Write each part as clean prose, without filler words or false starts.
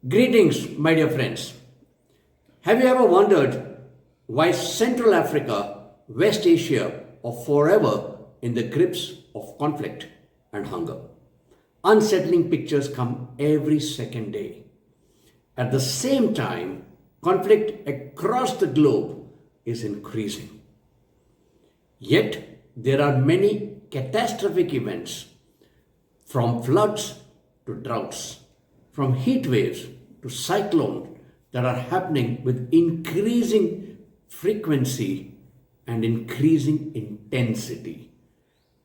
Greetings, my dear friends. Have you ever wondered why Central Africa, West Asia are forever in the grips of conflict and hunger? Unsettling pictures come every second day. At the same time, conflict across the globe is increasing. Yet, there are many catastrophic events, from floods to droughts, from heat waves to cyclones, that are happening with increasing frequency and increasing intensity.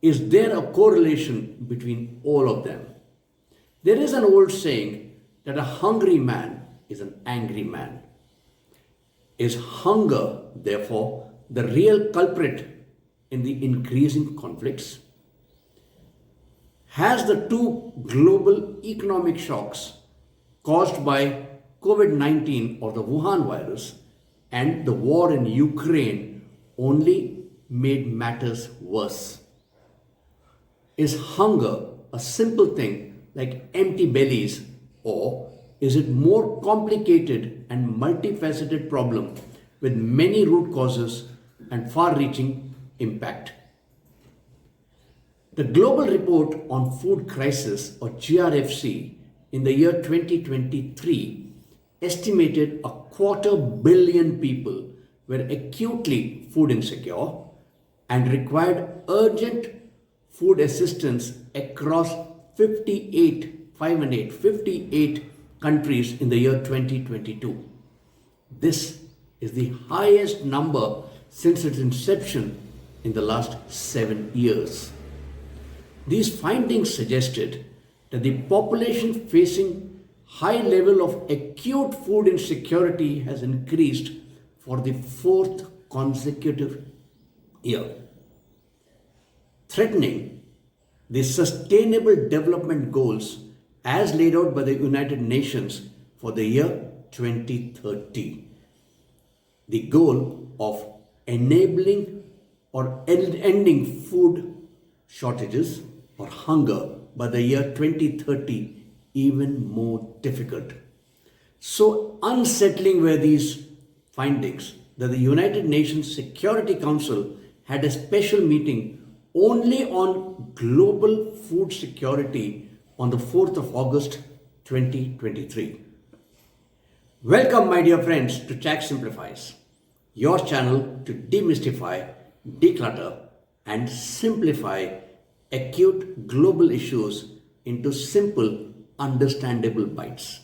Is there a correlation between all of them? There is an old saying that a hungry man is an angry man. Is hunger, therefore, the real culprit in the increasing conflicts? Has the two global economic shocks caused by COVID-19 or the WUHAN virus and the war in Ukraine only made matters worse? Is hunger a simple thing like empty bellies, or is it more complicated and multifaceted problem with many root causes and far-reaching impact? The Global Report on Food Crisis, or GRFC, in the year 2023 estimated 250 million people were acutely food insecure and required urgent food assistance across 58 countries in the year 2022. This is the highest number since its inception in the last 7 years. These findings suggested that the population facing high level of acute food insecurity has increased for the fourth consecutive year, threatening the Sustainable Development Goals as laid out by the United Nations for the year 2030. The goal of enabling or ending food shortages or hunger by the year 2030 even more difficult. So unsettling were these findings that the United Nations Security Council had a special meeting only on global food security on the 4th of August 2023. Welcome, my dear friends, to ChaxSimplifies, your channel to demystify, declutter, and simplify acute global issues into simple, understandable bites.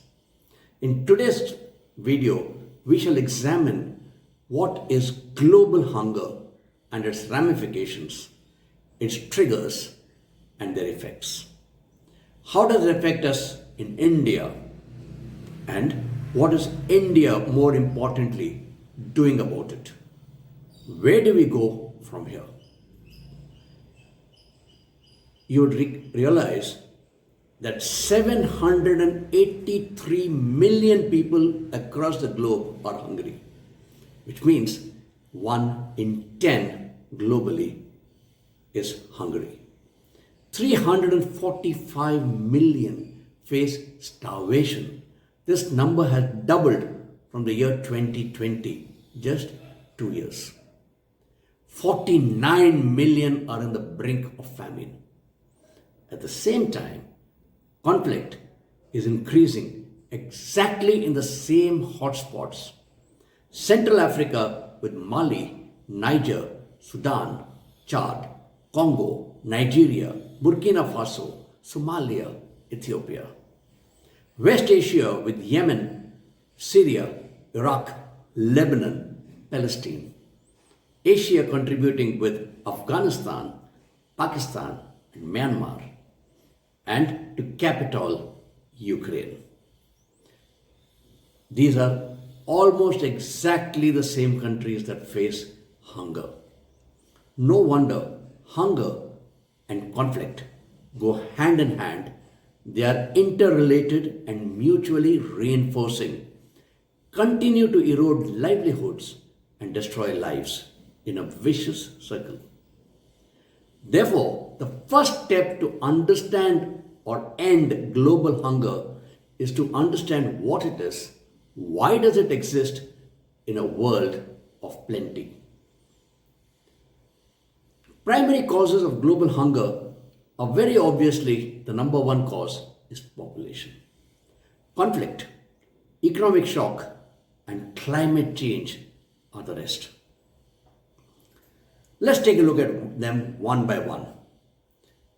In today's video, we shall examine what is global hunger and its ramifications, its triggers, and their effects. How does it affect us in India? And what is India, more importantly, doing about it? Where do we go from here? You would realize that 783 million people across the globe are hungry, which means 1 in 10 globally is hungry. 345 million face starvation. This number has doubled from the year 2020, just 2 years. 49 million are on the brink of famine. At the same time, conflict is increasing exactly in the same hotspots. Central Africa with Mali, Niger, Sudan, Chad, Congo, Nigeria, Burkina Faso, Somalia, Ethiopia. West Asia with Yemen, Syria, Iraq, Lebanon, Palestine. Asia contributing with Afghanistan, Pakistan, and Myanmar. And to capital, Ukraine. These are almost exactly the same countries that face hunger. No wonder hunger and conflict go hand in hand. They are interrelated and mutually reinforcing, continue to erode livelihoods and destroy lives in a vicious circle. Therefore, the first step to understand or end global hunger is to understand what it is, why does it exist in a world of plenty. Primary causes of global hunger are very obviously the number one cause is population. Conflict, economic shock, and climate change are the rest. Let's take a look at them one by one.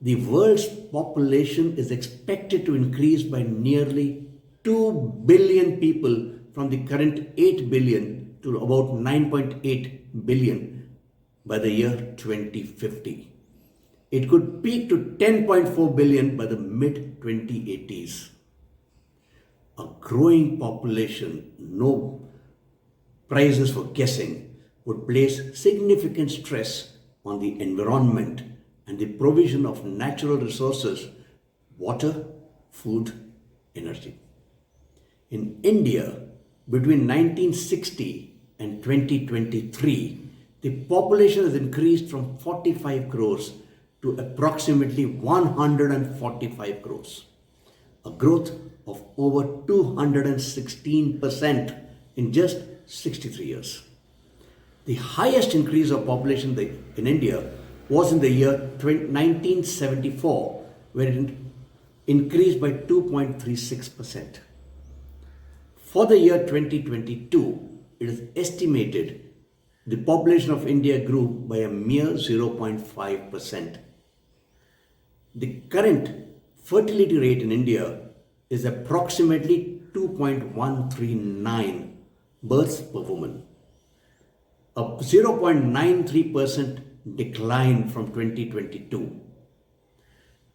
The world's population is expected to increase by nearly 2 billion people from the current 8 billion to about 9.8 billion by the year 2050. It could peak to 10.4 billion by the mid 2080s. A growing population, no prizes for guessing, would place significant stress on the environment and the provision of natural resources, water, food, energy. In India, between 1960 and 2023, the population has increased from 45 crores to approximately 145 crores, a growth of over 216% in just 63 years. The highest increase of population in India was in the year 1974, where it increased by 2.36%. For the year 2022, it is estimated the population of India grew by a mere 0.5%. The current fertility rate in India is approximately 2.139 births per woman, a 0.93% decline from 2022.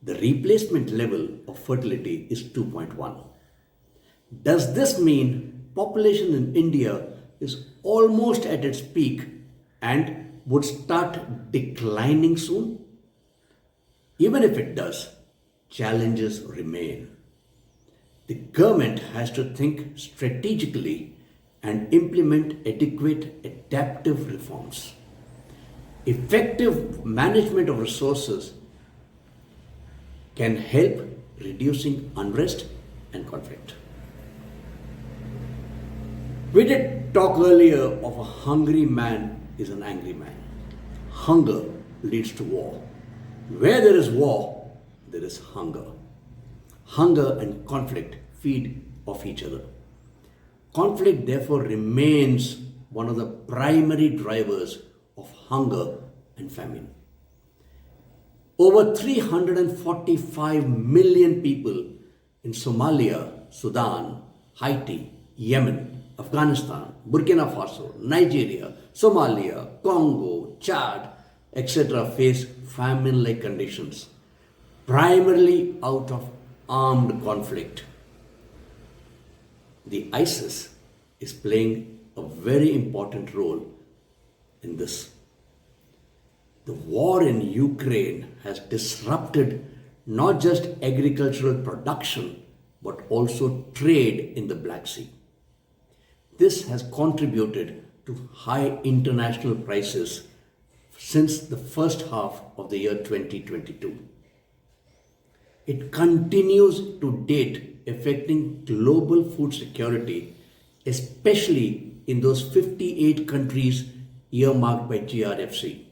The replacement level of fertility is 2.1. Does this mean population in India is almost at its peak and would start declining soon? Even if it does, challenges remain. The government has to think strategically and implement adequate adaptive reforms. Effective management of resources can help reducing unrest and conflict. We did talk earlier of a hungry man is an angry man. Hunger leads to war. Where there is war, there is hunger. Hunger and conflict feed off each other. Conflict therefore remains one of the primary drivers of hunger and famine. Over 345 million people in Somalia, Sudan, Haiti, Yemen, Afghanistan, Burkina Faso, Nigeria, Somalia, Congo, Chad, etc. face famine-like conditions, primarily out of armed conflict. The ISIS is playing a very important role in this. The war in Ukraine has disrupted not just agricultural production but also trade in the Black Sea. This has contributed to high international prices since the first half of the year 2022. It continues to date, affecting global food security, especially in those 58 countries earmarked by GRFC.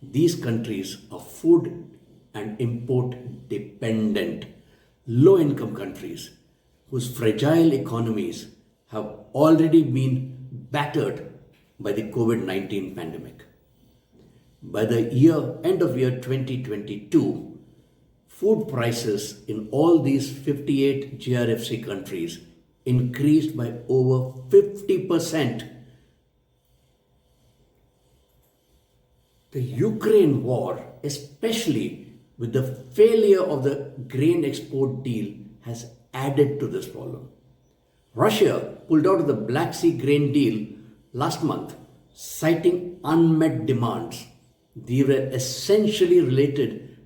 These countries are food and import dependent, low-income countries whose fragile economies have already been battered by the COVID-19 pandemic. By the end of year 2022, food prices in all these 58 GRFC countries increased by over 50%. The Ukraine war, especially with the failure of the grain export deal, has added to this problem. Russia pulled out of the Black Sea grain deal last month, citing unmet demands. They were essentially related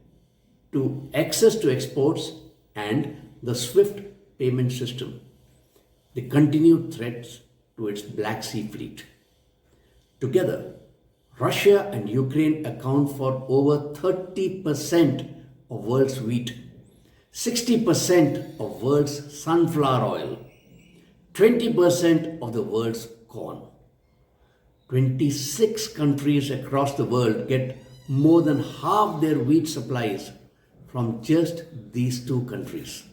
to access to exports and the SWIFT payment system, the continued threats to its Black Sea fleet. Together, Russia and Ukraine account for over 30% of world's wheat, 60% of world's sunflower oil, 20% of the world's corn. 26 countries across the world get more than half their wheat supplies from just these two countries.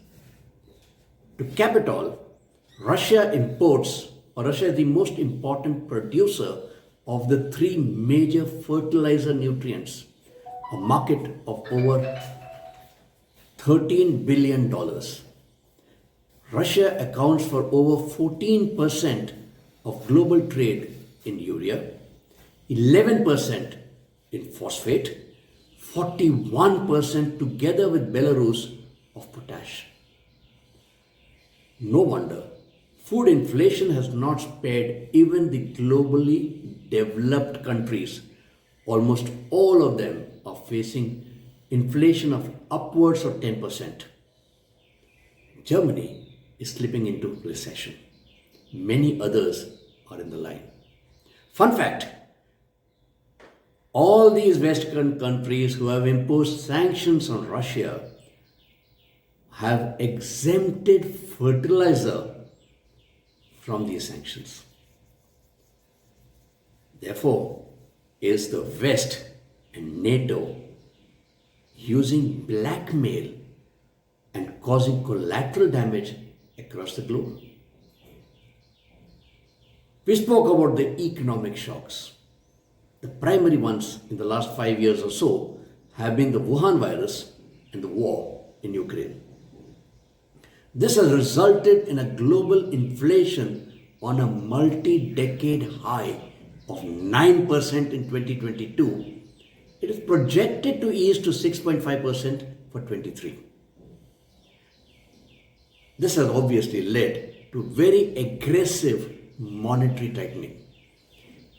To cap it all, Russia is the most important producer of the three major fertilizer nutrients, a market of over $13 billion. Russia accounts for over 14% of global trade in urea, 11% in phosphate, 41% together with Belarus of potash. No wonder food inflation has not spared even the globally developed countries. Almost all of them are facing inflation of upwards of 10%. Germany is slipping into recession. Many others are in the line. Fun fact, all these Western countries who have imposed sanctions on Russia have exempted fertilizer from these sanctions. Therefore, is the West and NATO using blackmail and causing collateral damage across the globe? We spoke about the economic shocks. The primary ones in the last 5 years or so have been the WUHAN virus and the war in Ukraine. This has resulted in a global inflation on a multi-decade high of 9% in 2022. It is projected to ease to 6.5% for 23. This has obviously led to very aggressive monetary tightening.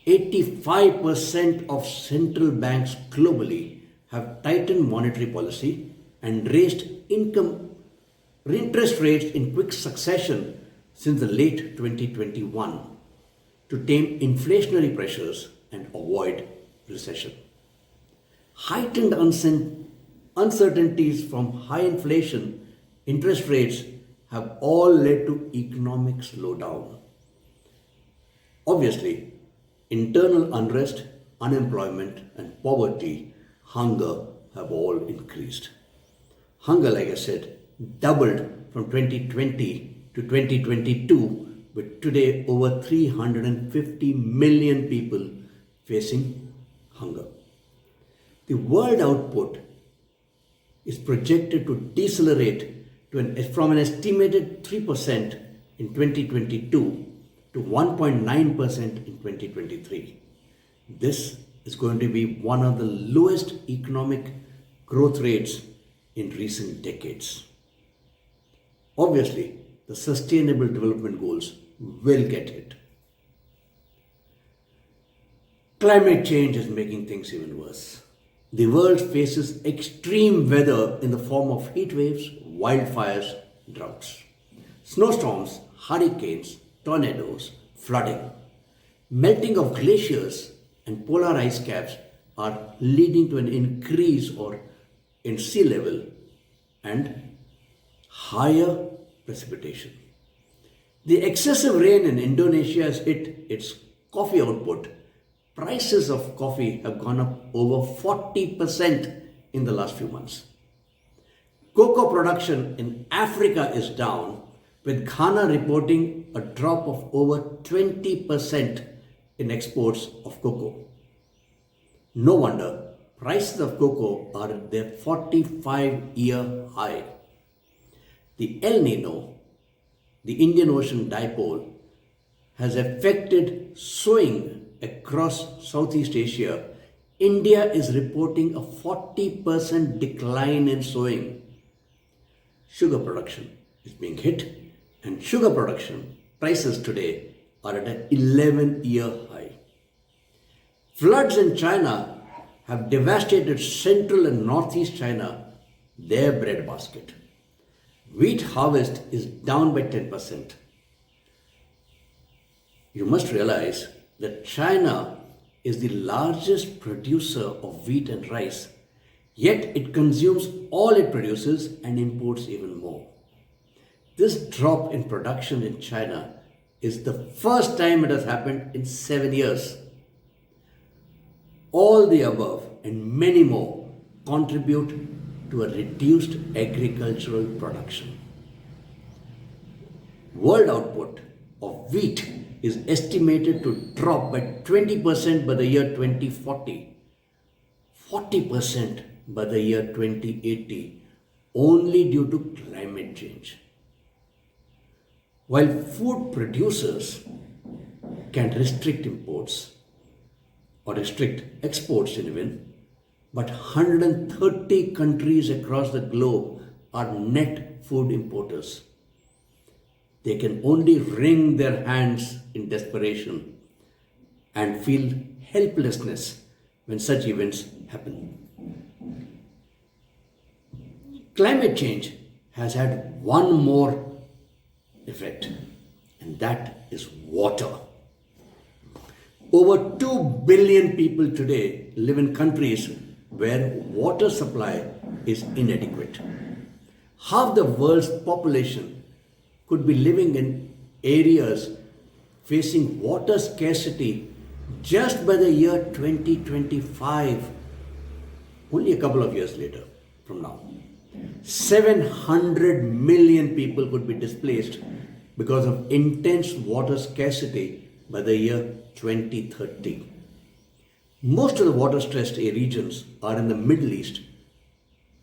85% of central banks globally have tightened monetary policy and raised interest rates in quick succession since the late 2021 to tame inflationary pressures and avoid recession. Heightened uncertainties from high inflation, interest rates have all led to economic slowdown. Obviously, internal unrest, unemployment, and poverty, hunger have all increased. Hunger, like I said, doubled from 2020 to 2022, with today over 350 million people facing hunger. The world output is projected to decelerate from an estimated 3% in 2022 to 1.9% in 2023. This is going to be one of the lowest economic growth rates in recent decades. Obviously, the Sustainable Development Goals will get hit. Climate change is making things even worse. The world faces extreme weather in the form of heat waves, wildfires, droughts, snowstorms, hurricanes, tornadoes, flooding. Melting of glaciers and polar ice caps are leading to an increase in sea level and higher precipitation. The excessive rain in Indonesia has hit its coffee output. Prices of coffee have gone up over 40% in the last few months. Cocoa production in Africa is down, with Ghana reporting a drop of over 20% in exports of cocoa. No wonder prices of cocoa are at their 45-year high. The El Nino, the Indian Ocean dipole, has affected sowing across Southeast Asia. India is reporting a 40% decline in sowing. Sugar production is being hit, and sugar production prices today are at an 11-year high. Floods in China have devastated central and northeast China, their breadbasket. Wheat harvest is down by 10%. You must realize that China is the largest producer of wheat and rice, Yet it consumes all it produces and imports even more. This drop in production in China is the first time it has happened in 7 years. All the above and many more contribute to a reduced agricultural production. World output of wheat is estimated to drop by 20% by the year 2040, 40% by the year 2080, only due to climate change. While food producers can restrict imports or restrict exports even, but 130 countries across the globe are net food importers. They can only wring their hands in desperation and feel helplessness when such events happen. Climate change has had one more effect, and that is water. Over 2 billion people today live in countries where water supply is inadequate. Half the world's population could be living in areas facing water scarcity just by the year 2025, only a couple of years later from now. 700 million people could be displaced because of intense water scarcity by the year 2030. Most of the water-stressed regions are in the Middle East,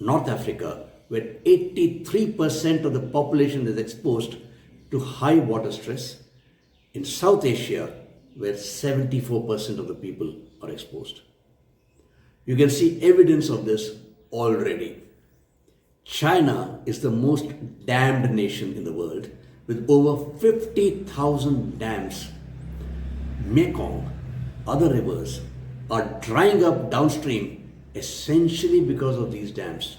North Africa, where 83% of the population is exposed to high water stress, in South Asia, where 74% of the people are exposed. You can see evidence of this already. China is the most dammed nation in the world with over 50,000 dams. Mekong, other rivers, are drying up downstream essentially because of these dams.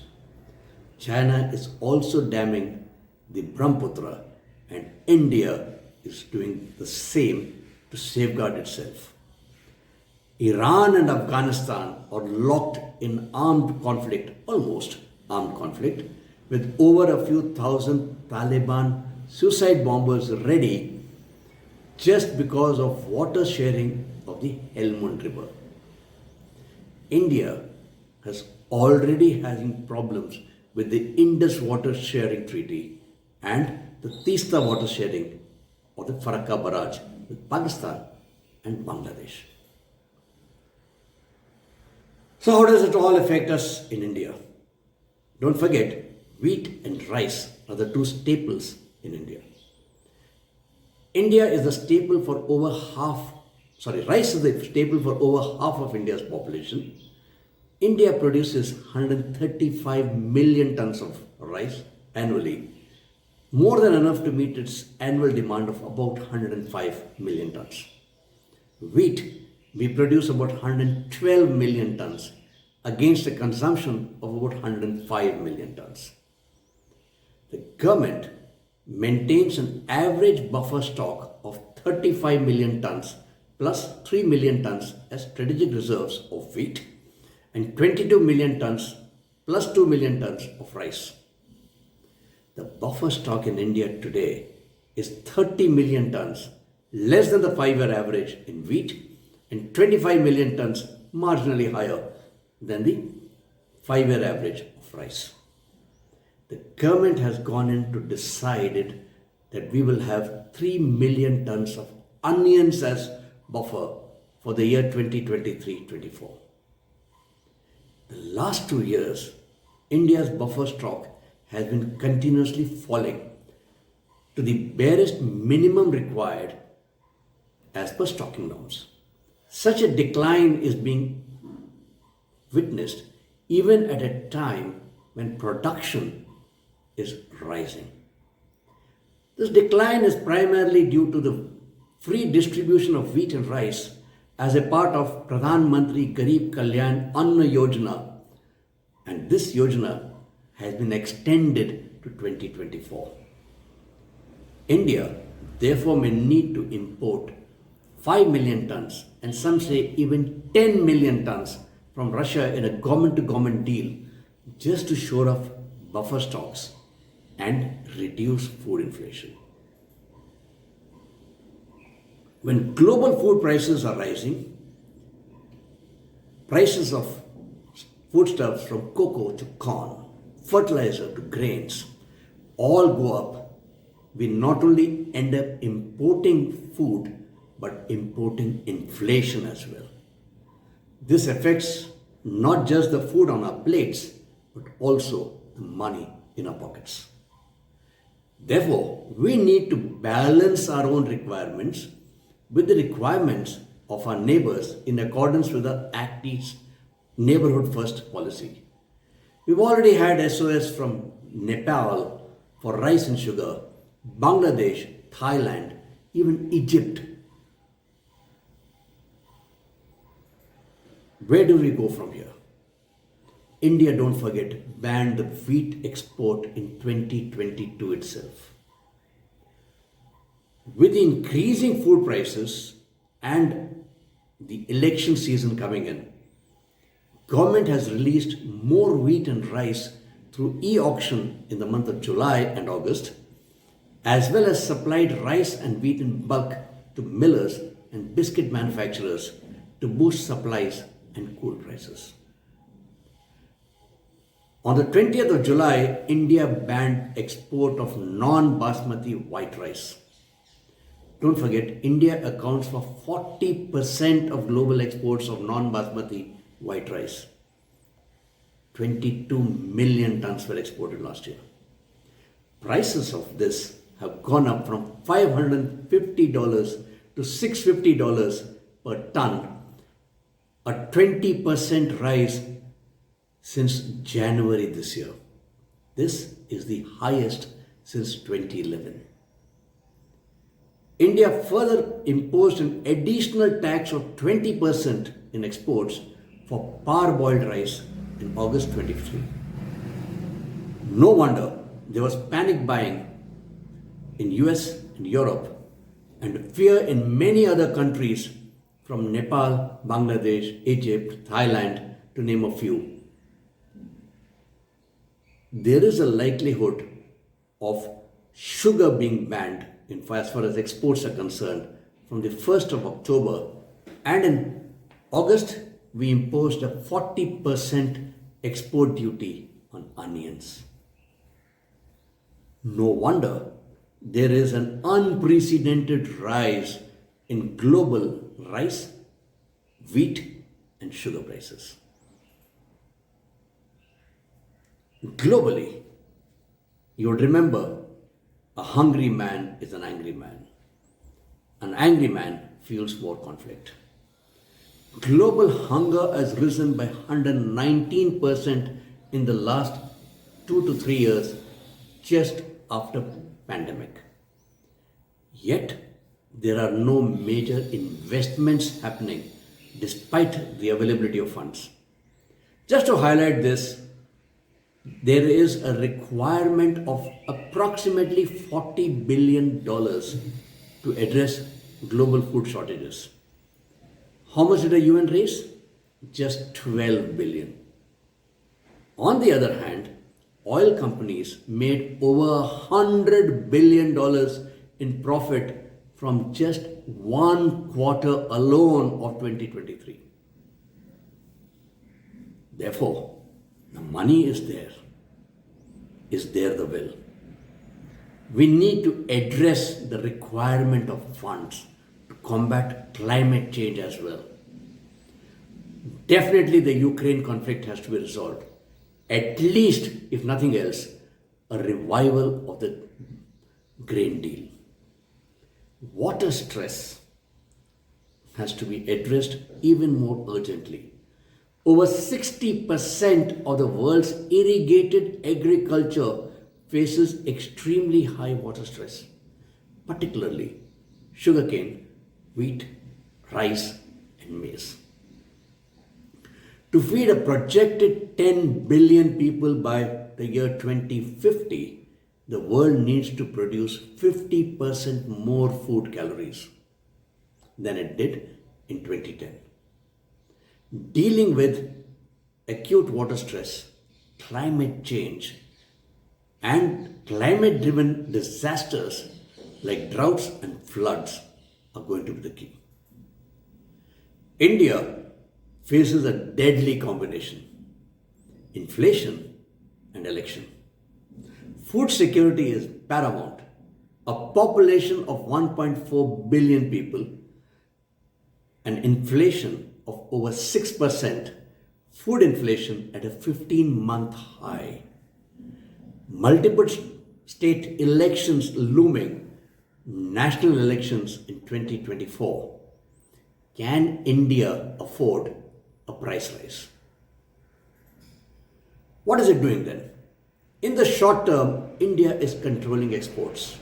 China is also damming the Brahmaputra, and India is doing the same to safeguard itself. Iran and Afghanistan are locked in armed conflict, almost armed conflict, with over a few thousand Taliban suicide bombers ready just because of water sharing of the Helmand River. India has already having problems with the Indus Water Sharing Treaty and the Teesta Water Sharing or the Farakka Barrage with Pakistan and Bangladesh. So how does it all affect us in India? Don't forget, wheat and rice are the two staples in India. Rice is the staple for over half of India's population. India produces 135 million tons of rice annually, more than enough to meet its annual demand of about 105 million tons. Wheat, we produce about 112 million tons against a consumption of about 105 million tons. The government maintains an average buffer stock of 35 million tons plus 3 million tons as strategic reserves of wheat and 22 million tons plus 2 million tons of rice. The buffer stock in India today is 30 million tons, less than the 5-year average in wheat, and 25 million tons, marginally higher than the 5-year average of rice. The government has gone in to decide that we will have 3 million tons of onions as buffer for the year 2023-24. The last 2 years, India's buffer stock has been continuously falling to the barest minimum required as per stocking norms. Such a decline is being witnessed even at a time when production is rising. This decline is primarily due to the free distribution of wheat and rice as a part of Pradhan Mantri Garib Kalyan Anna Yojana, and this Yojana has been extended to 2024. India therefore may need to import 5 million tons and some say even 10 million tons from Russia in a government-to-government deal just to shore up buffer stocks and reduce food inflation. When global food prices are rising, prices of foodstuffs from cocoa to corn, fertilizer to grains all go up. We not only end up importing food but importing inflation as well. This affects not just the food on our plates but also the money in our pockets. Therefore, we need to balance our own requirements with the requirements of our neighbors in accordance with the Act's Neighborhood First policy. We've already had SOS from Nepal for rice and sugar, Bangladesh, Thailand, even Egypt. Where do we go from here? India, don't forget, banned the wheat export in 2022 itself. With the increasing food prices and the election season coming in, government has released more wheat and rice through e-auction in the month of July and August, as well as supplied rice and wheat in bulk to millers and biscuit manufacturers to boost supplies and cool prices. On the 20th of July, India banned export of non-basmati white rice. Don't forget, India accounts for 40% of global exports of non-basmati white rice. 22 million tons were exported last year. Prices of this have gone up from $550 to $650 per ton, a 20% rise since January this year. This is the highest since 2011. India further imposed an additional tax of 20% in exports for parboiled rice in August 23. No wonder there was panic buying in US and Europe and fear in many other countries from Nepal, Bangladesh, Egypt, Thailand, to name a few. There is a likelihood of sugar being banned as far as exports are concerned from the 1st of October, and in August we imposed a 40% export duty on onions. No wonder there is an unprecedented rise in global rice, wheat and sugar prices. Globally, you would remember, a hungry man is an angry man. An angry man fuels more conflict. Global hunger has risen by 119% in the last 2 to 3 years just after pandemic. Yet, there are no major investments happening despite the availability of funds. Just to highlight this, there is a requirement of approximately $40 billion to address global food shortages. How much did the UN raise? Just 12 billion. On the other hand, oil companies made over $100 billion in profit from just 1 quarter alone of 2023. Therefore, the money is there. Is there the will? We need to address the requirement of funds to combat climate change as well. Definitely the Ukraine conflict has to be resolved. At least, if nothing else, a revival of the grain deal. Water stress has to be addressed even more urgently. Over 60% of the world's irrigated agriculture faces extremely high water stress, particularly sugarcane, wheat, rice, and maize. To feed a projected 10 billion people by the year 2050, the world needs to produce 50% more food calories than it did in 2010. Dealing with acute water stress climate change and climate driven disasters like droughts and floods are going to be the key. India faces a deadly combination: inflation and election. Food security is paramount. A population of 1.4 billion people, an inflation of over 6%, food inflation at a 15-month high, multiple state elections looming, national elections in 2024. Can India afford a price rise? What is it doing then? In the short term, India is controlling exports.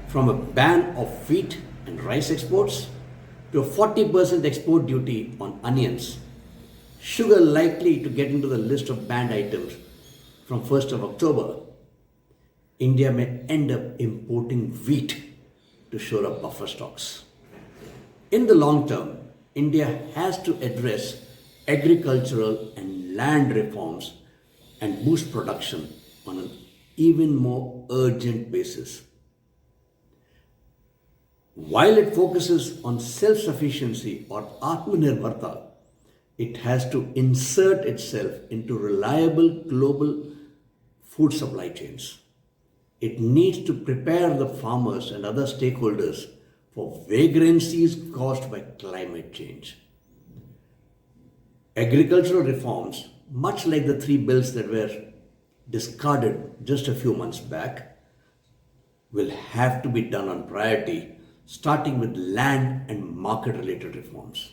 From a ban of wheat and rice exports to a 40% export duty on onions, sugar likely to get into the list of banned items from 1st of October, India may end up importing wheat to shore up buffer stocks. In the long term, India has to address agricultural and land reforms and boost production on an even more urgent basis. While it focuses on self-sufficiency or Atmanirbharta, it has to insert itself into reliable global food supply chains. It needs to prepare the farmers and other stakeholders for vagrancies caused by climate change. Agricultural reforms, much like the 3 bills that were discarded just a few months back, will have to be done on priority, starting with land and market related reforms.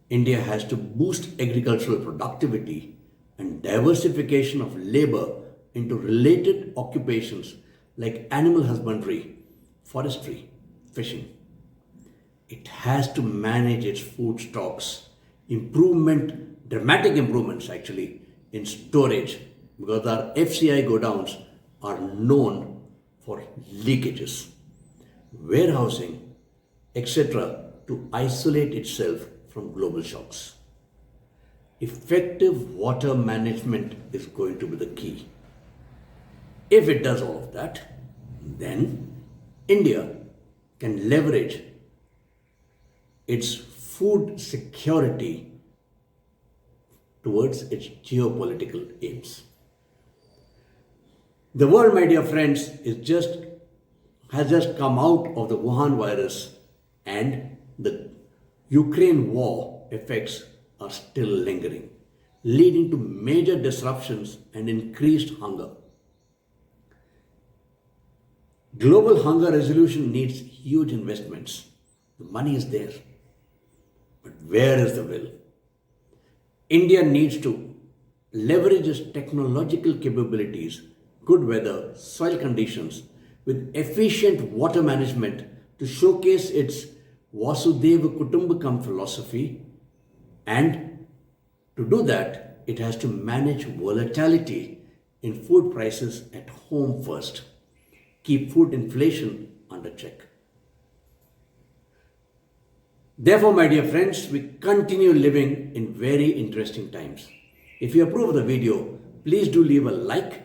India has to boost agricultural productivity and diversification of labor into related occupations like animal husbandry, forestry, fishing. It has to manage its food stocks, dramatic improvements actually, in storage, because our FCI godowns are known for leakages, warehousing, etc., to isolate itself from global shocks. Effective water management is going to be the key. If it does all of that, then India can leverage its food security towards its geopolitical aims. The world, my dear friends, has just come out of the Wuhan virus, and the Ukraine war effects are still lingering, leading to major disruptions and increased hunger. Global hunger resolution needs huge investments. The money is there, but where is the will? India needs to leverage its technological capabilities, good weather, soil conditions, with efficient water management to showcase its Vasudhaiva Kutumbakam philosophy, and to do that, it has to manage volatility in food prices at home first. Keep food inflation under check. Therefore, my dear friends, we continue living in very interesting times. If you approve of the video, please do leave a like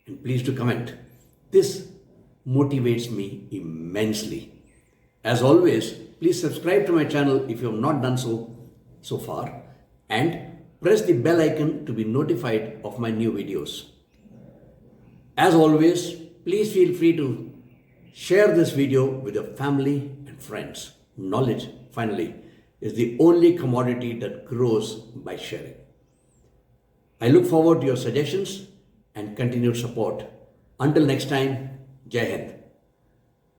and please do comment. This motivates me immensely. As always, please subscribe to my channel if you have not done so far, and press the bell icon to be notified of my new videos. As always, please feel free to share this video with your family and friends. Knowledge, finally, is the only commodity that grows by sharing. I look forward to your suggestions and continued support. Until next time, Jai Hind.